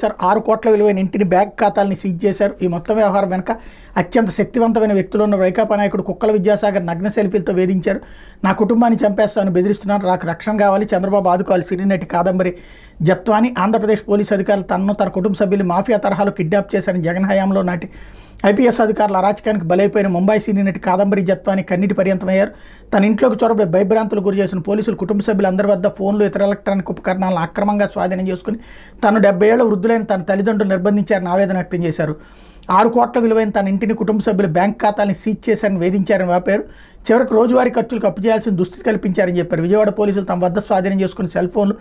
చేశారు. 6 కోట్ల విలువైన ఇంటిని, బ్యాంక్ ఖాతాలని సీజ్ చేశారు. ఈ మొత్తం వ్యవహారం వెనుక అత్యంత శక్తివంతమైన వ్యక్తులు ఉన్న వైకాపా నాయకుడు కుక్కల విద్యాసాగర్ నగ్న సెల్ఫీలతో వేధించారు. నా కుటుంబాన్ని చంపేస్తానని బెదిరిస్తున్నారు, నాకు రక్షణ కావాలి, చంద్రబాబు ఆదుకోవాలి. సినీ నటి కాదంబరి జత్వాని ఆంధ్రప్రదేశ్ పోలీసు అధికారులు తనను తన కుటుంబ సభ్యులు మాఫియా తరహాలో కిడ్నాప్ చేశారని జగన్ హయాంలో నాటి ఐపీఎస్ అధికారుల అరాచకానికి బలైపోయిన ముంబై సినీ నటి కాదంబరి జత్వాని కన్నీటి పర్యంతమయ్యారు. తన ఇంట్లోకి చొరబడి భయభ్రాంతులు గురి చేసిన పోలీసులు కుటుంబ సభ్యులందరి వద్ద ఫోన్లు, ఇతర ఎలక్ట్రానిక్ ఉపకరణాలను అక్రమంగా స్వాధీనం చేసుకుని తను 70 ఏళ్ల వృద్ధులైన తన తల్లిదండ్రులు నిర్బంధించారని ఆవేదన వ్యక్తం చేశారు. 6 కోట్ల విలువైన తన ఇంటిని, కుటుంబ సభ్యుల బ్యాంక్ ఖాతాలను సీజ్ చేశారని వేధించారని వాపారు. చివరికి రోజువారీ ఖర్చులకు అప్పు చేయాల్సిన దుస్థితి కల్పించారని చెప్పారు. విజయవాడ పోలీసులు తమ వద్ద స్వాధీనం చేసుకుని సెల్ ఫోన్లు,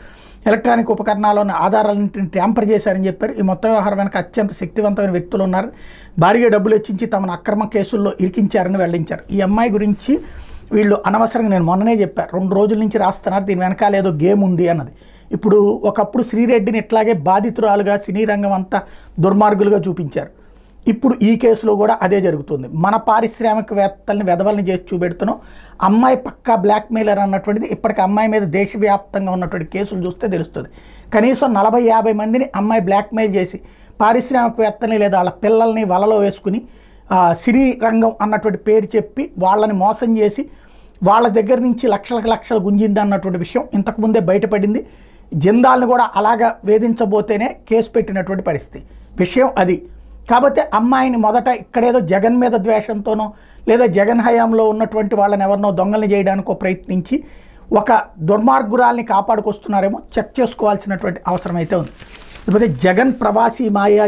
ఎలక్ట్రానిక్ ఉపకరణాలను, ఆధారాలన్నింటిని ట్యాంపర్ చేశారని చెప్పారు. ఈ మొత్తం వ్యవహారం వెనక అత్యంత శక్తివంతమైన వ్యక్తులు ఉన్నారు, భారీగా డబ్బులు వెచ్చించి తమను అక్రమ కేసుల్లో ఇరికించారని వెల్లడించారు. ఈ అమ్మాయి గురించి వీళ్ళు అనవసరంగా, నేను మొన్ననే చెప్పాను, 2 రోజుల నుంచి రాస్తున్నారు దీని వెనకాల ఏదో గేమ్ ఉంది అన్నది. ఇప్పుడు ఒకప్పుడు శ్రీరెడ్డిని ఇట్లాగే బాధితురాలుగా సినీ రంగం అంతా దుర్మార్గులుగా చూపించారు. ఇప్పుడు ఈ కేసులో కూడా అదే జరుగుతుంది. మన పారిశ్రామికవేత్తల్ని వెధవల్ని చేసి చూపెడుతున్నాం. అమ్మాయి పక్కా బ్లాక్మెయిలర్ అన్నటువంటిది ఇప్పటికి అమ్మాయి మీద దేశవ్యాప్తంగా ఉన్నటువంటి కేసులు చూస్తే తెలుస్తుంది. కనీసం 40-50 మందిని అమ్మాయి బ్లాక్మెయిల్ చేసి పారిశ్రామికవేత్తల్ని లేదా వాళ్ళ పిల్లల్ని వలలో వేసుకుని సినీ రంగం అన్నటువంటి పేరు చెప్పి వాళ్ళని మోసం చేసి వాళ్ళ దగ్గర నుంచి లక్షలు గుంజింది అన్నటువంటి విషయం ఇంతకుముందే బయటపడింది. జిందాల్ని కూడా అలాగా వేధించబోతేనే కేసు పెట్టినటువంటి పరిస్థితి విషయం అది. కాబట్టి అమ్మాయిని మొదట ఇక్కడేదో జగన్ మీద ద్వేషంతోనో లేదా జగన్ హయాంలో ఉన్నటువంటి వాళ్ళని ఎవరినో దొంగల్ని చేయడానికో ప్రయత్నించి ఒక దుర్మార్గురాల్ని కాపాడుకొస్తున్నారేమో చెక్ చేసుకోవాల్సినటువంటి అవసరం అయితే ఉంది. లేకపోతే జగన్ ప్రవాసీ మాయా